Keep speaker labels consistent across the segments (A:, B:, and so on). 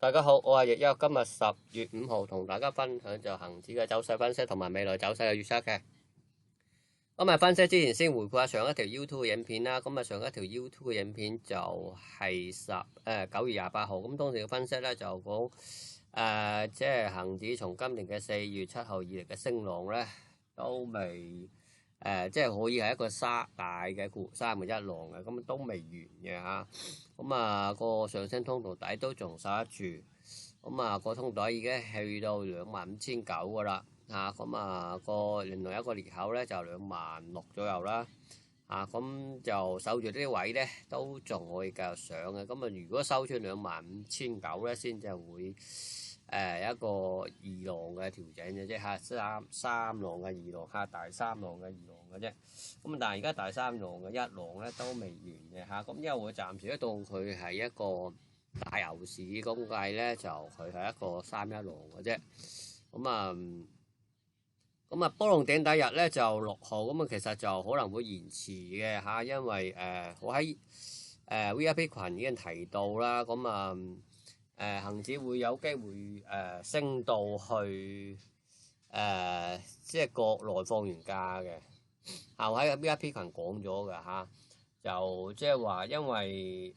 A: 大家好，我係易優，今日10月5號同大家分享就恒指嘅走勢分析同埋未來走勢嘅預測嘅。咁啊，分析之前先回顧下上一條 YouTube 嘅影片啦。咁啊，上一條 YouTube 嘅影片就係9月28號。咁當時嘅分析咧就講即係恒指從今年嘅4月7號以嚟嘅升浪咧都未即係可以係一個大嘅三個一浪嘅，咁都未完嘅嚇。咁啊，個上升通道底都仲守得住。咁啊，個通道已經去到25,900㗎啦。咁啊，另外一個裂口咧就26,000左右啦。咁就守住呢啲位咧都仲可以繼續上嘅。咁啊，如果收出25,900咧，先至會一個二浪嘅調整嘅啫嚇，三浪嘅二浪嚇，大三浪嘅二浪嘅啫。咁但係而家大三浪嘅一浪咧都未完嘅嚇。咁因為我暫時都當佢係一個大牛市咁計咧，就佢係一個3-1浪嘅啫。咁啊，波浪頂底日咧就6號，咁啊其實就可能會延遲嘅嚇，因為我喺VIP 群已經提到啦，咁啊恆指會有機會升到去即係國內放完假嘅，我喺 VIP 群講咗㗎嚇，就即係話因為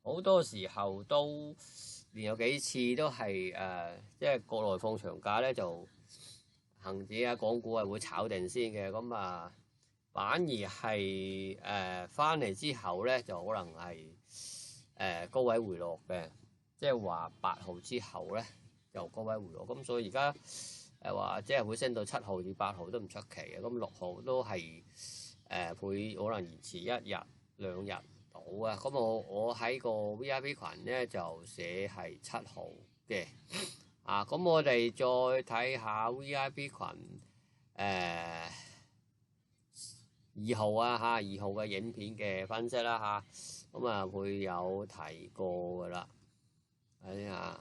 A: 好多時候都連有幾次都係即係國內放長假咧就。恒指港股係會炒定先嘅，咁啊反而係翻嚟之後咧就可能係高位回落嘅，即係話8號之後咧就高位回落，咁所以而家話即係會升到7號至8號都唔出奇嘅，咁6號都係會可能延遲1日2日到啊，咁我喺個 VIP 群咧就寫係7號嘅。咁我哋再睇下 VIP 群2號2號嘅影片嘅分析啦咁啊會有提過噶啦，睇下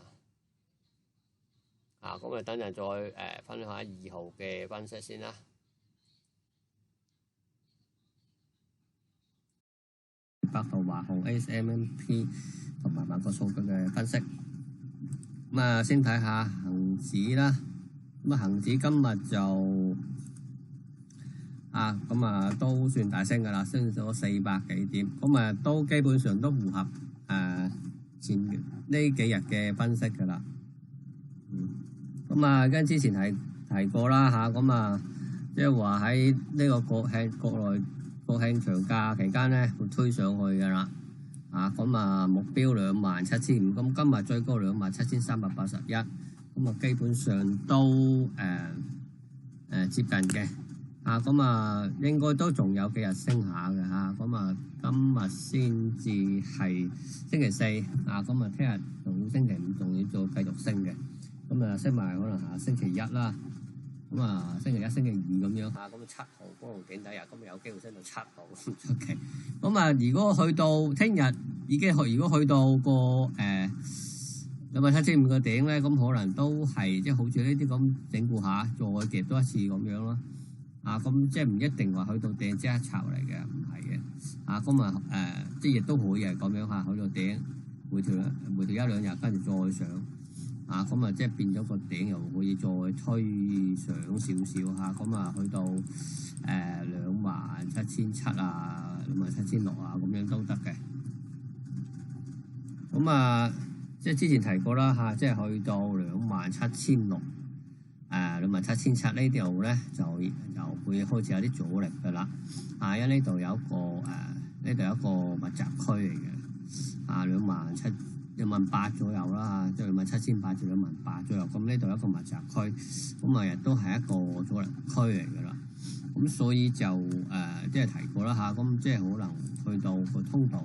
A: 咁啊等陣再分享下2號嘅分析先啦。百度華虹 ASMP 同埋某個數據嘅分析。咁啊，先睇下恒指啦。咁啊，恒指今日就都算大升噶啦，升咗400幾點。咁啊，都基本上都符合前呢幾日嘅分析噶啦。咁啊，跟之前提過啦咁啊，即係話喺呢個國內國慶長假期間咧，會推上去噶啦。咁啊目標27,500，咁今日最高27,381，咁啊基本上都接近嘅，咁啊應該都仲有幾日升下嘅咁啊今日先至係星期四，咁啊聽日到星期五仲要再繼續升嘅，咁啊升埋可能下星期一啦。咁啊，星期一、星期二咁樣咁7號波浪頂底日，咁有機會升到7號出奇。咁啊，如果去到聽日如果去到個27,500個頂咧，咁可能都係即係好似呢啲咁整固下，再夾多一次咁樣咯。咁即係唔一定話去到頂即刻插嚟嘅，唔係嘅。咁啊即係亦都可以係咁樣去到頂回調一兩日，跟住再上。咁啊，即係變咗個頂又可以再推上少少咁啊，去到27,700 27,600咁樣都得嘅。咁啊，即係之前提過啦即係去到27,600 27,700呢度咧，就會開始有啲阻力㗎啦。因為呢度有一個密集區嚟嘅27,800左右啦，即係27,800至28,000左右。咁呢度有一個密集區，咁啊亦都係一個阻力區嚟㗎啦。咁所以就即係提過啦咁即係可能去到個通道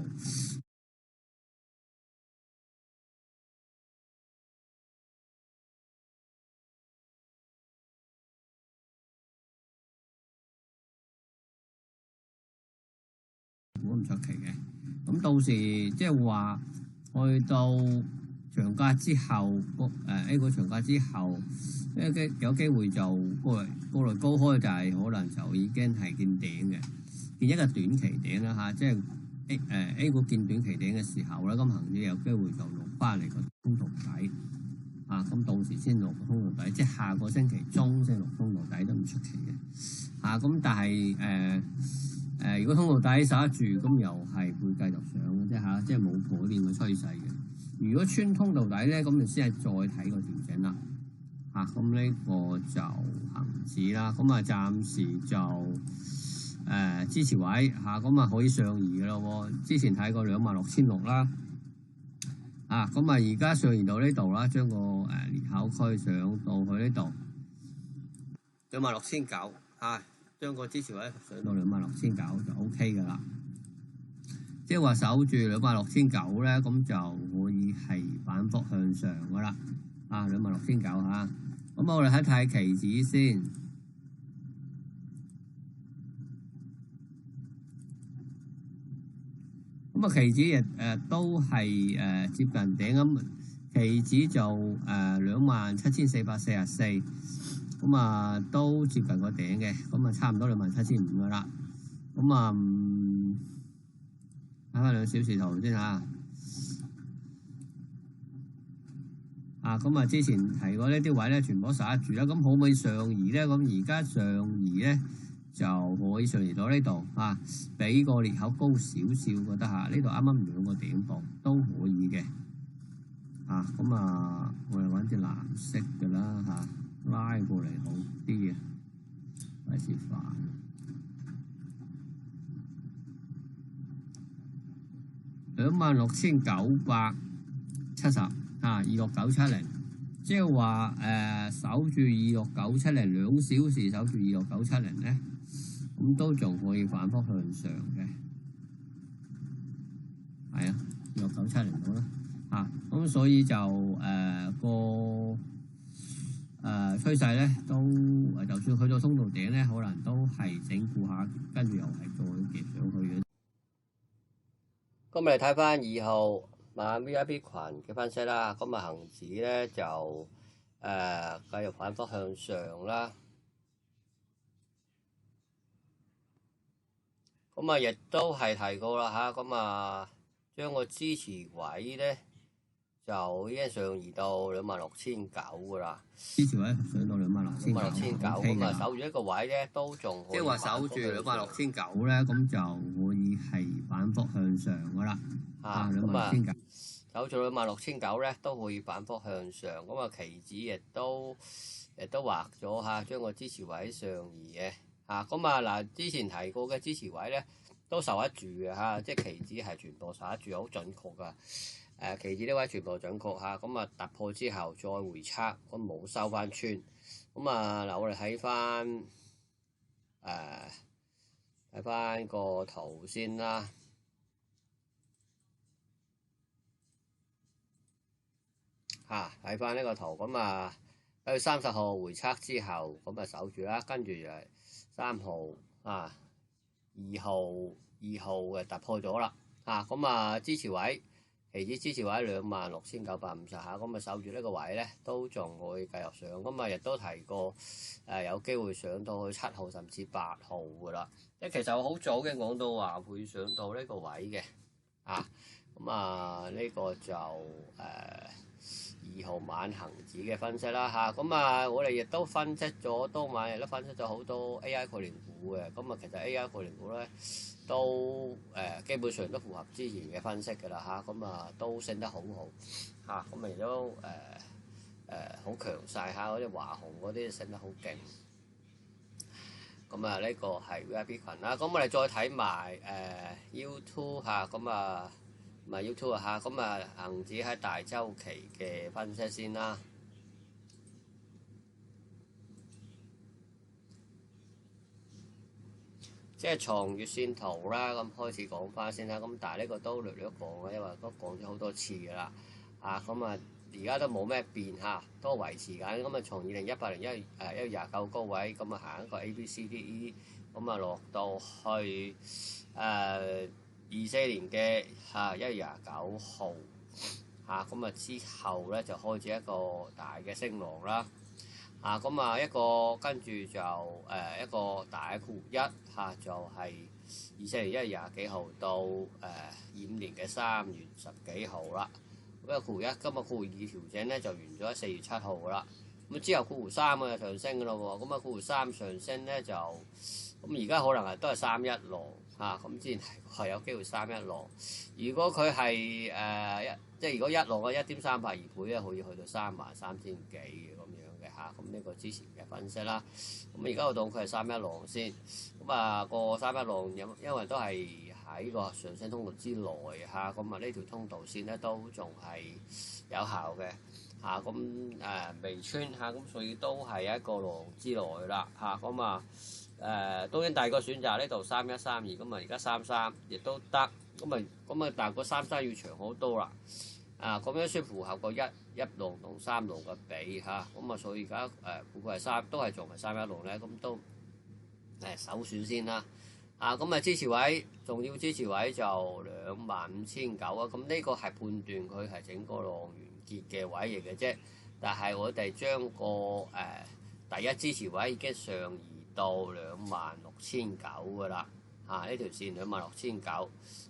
A: 唔出奇嘅。咁到時即係話。去到長假之後，A 股長假之後，有機會就過來高開，就係可能就已經係見頂嘅，見一個短期頂啦即係
B: A 股見短期頂嘅時候咧，咁恆指有機會就落翻嚟個通道底啊，咁到時先落個通道底，即係下個星期中先落通道底都唔出奇嘅啊。咁但係如果通道底守得住，咁又係會繼續上嘅啫嚇，即係冇改變嘅趨勢嘅。如果穿通道底咧，咁就先係再睇個調整啦。咁呢個就恆指啦，咁啊暫時就支持位咁啊可以上移嘅咯喎。之前睇過26,600啦，咁啊而家上移到呢度啦，將個裂口區上到去呢度26,900將個支持位上到26,900就 OK 嘅啦。即係話守住26,900咧，咁就可以係反覆向上嘅啦。26,900嚇。咁我哋睇睇期指先。咁啊，期指亦都係接近頂咁，期指就27,444，咁啊都接近個頂嘅，咁啊差唔多27,500噶啦。咁啊睇翻2小時圖先嚇。咁啊之前提過呢啲位咧，全部都守得住啦。咁可唔可以上移咧？咁而家上移咧就可以上移到呢度比個裂口高少少，覺得呢度啱啱2個頂部都可以嘅。咁我哋揾隻藍色嘅啦拉過嚟好啲嘅，費事煩。26,970。26970，即係話守住26970，2小時守住26970咧，咁都仲可以反覆向上嘅，係26970好啦，咁所以就個趨勢咧都就算去到通道頂咧，可能都係整固下，跟住又係再夾上去嘅。
A: 咁我哋睇翻2號晚 VIP 群嘅分析啦，咁啊恆指咧就繼續反覆向上啦，咁啊亦都係提過啦咁啊將個支持位咧就已經上移到26,900噶啦，
B: 支持位上到26,900，
A: 咁啊守住一個位咧都仲可以，
B: 即係話守住26,900咧，咁就可以係反覆向上噶啦。26,900
A: 守住26,900咧都可以反覆向上，咁啊期指亦都畫咗將個支持位上移嘅之前提過嘅支持位咧都受得住嘅即係期指係全部受得住，好準確噶。期指呢位全部準確咁啊突破之後再回測，咁冇收翻穿。咁我哋睇翻個圖先啦。睇翻呢個圖，咁喺30號回測之後，咁守住啦，跟住就係3號2號嘅突破咗啦，支持位期指支持位26,950咁守住呢個位咧，都仲會繼續上，咁亦都提過有機會上到去7號甚至8號噶啦，即係其實我好早嘅講到話會上到呢個位嘅，呢個就2號晚恆指嘅分析啦我哋亦都分析咗，當晚亦都分析咗好多 AI 概念股嘅，其實 AI 概念股咧都基本上都符合之前嘅分析嘅啦都升得好好亦都好強勢嗰啲華虹嗰啲升得好勁，呢個係 VIP 群啦，咁我哋再睇埋YouTube唔係 YouTube 恆指喺大週期嘅分析先啦。即係從月線圖啦，咁開始講翻先啦。咁但係呢個都略略講嘅，因為都講咗好多次㗎啦。而家都冇咩變都維持緊。從2018年1月29高位行一個 ABCDE，落到去24年嘅1月29號之後咧就開始一個大嘅升浪啦。咁啊一個跟住就一個大括弧1就係24年1月20幾號到25年嘅3月10幾號啦。咁啊括弧1今日括弧2調整咧就完咗喺4月7號啦。咁之後括弧3就上升㗎咯喎。咁啊括弧3上升咧就咁而家可能係都係3一浪咁之前係有機會3一浪。如果佢係即係如果一浪嘅1.382倍咧，可以去到33,000幾嘅咁樣嘅咁呢個之前嘅分析啦。咁而家我當佢係3一浪先。咁啊個3一浪因為都係喺個上升通道之內咁啊呢條通道線咧都仲係有效嘅咁未穿咁所以都係一個浪之內啦咁啊當然第二個選擇呢度31、32咁啊而家33亦都得咁啊但係個33要長好多啦咁樣先符合個一浪同3浪嘅比咁啊所以而家估計係都係做埋3一浪咧，咁都首選先啦咁啊支持位重要支持位就25,900咁呢個係判斷佢係整個浪完結嘅位嚟嘅啫，但係我哋將個第一支持位已經上移到26,900㗎啦呢條線26,900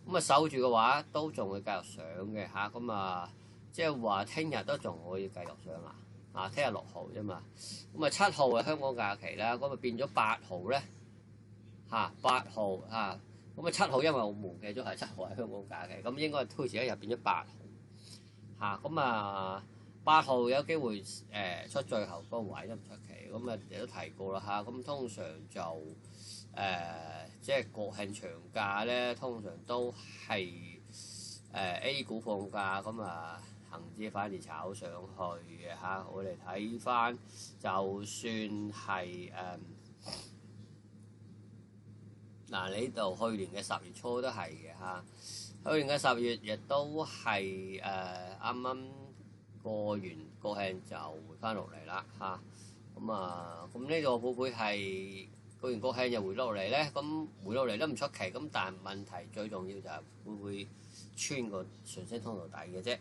A: 咁啊守住嘅話都仲會繼續上嘅咁啊即係話聽日都仲可以繼續上聽日6號啫嘛，咁啊7號係香港假期啦，咁啊變咗8號咧8號咁啊7號因為我忘記咗係7號係香港假期，咁應該推遲一日變咗8號咁啊8號有機會出最後嗰個位都唔出奇，咁啊亦都提過啦咁通常就即係國慶長假咧，通常都係A 股放假，咁啊恒指反而炒上去嘅我哋睇翻，就算係呢度去年嘅10月初都係嘅去年嘅10月亦都係啱啱過完國慶就回翻落嚟啦咁呢度會唔會係過完國慶又回落嚟咧？咁回落嚟都唔出奇，咁但係問題最重要就係會唔會穿個上升通道底嘅啫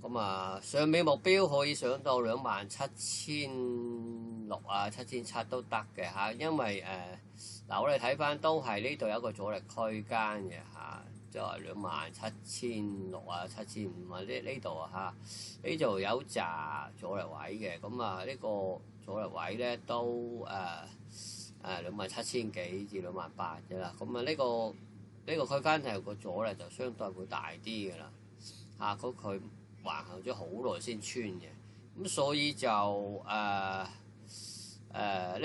A: 咁上面目標可以上到27,600、7,700都得嘅因為我哋睇翻都係呢度有一個阻力區間嘅就係27,600、7,500呢度呢度有紮阻力位嘅，咁呢個阻力位咧都27,000幾至28,000嘅啦，咁呢個區間係個阻力就相對會大啲嘅啦咁佢橫行咗好耐先穿嘅，咁所以就呢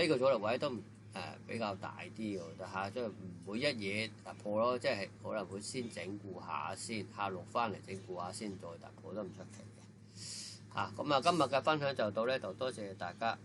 A: 個阻力位都比較大啲，我覺得即係唔會一嘢突破咯，即係可能會先整固下先，落翻嚟整固下先再突破都唔出奇嘅咁今日嘅分享就到呢度，多謝大家。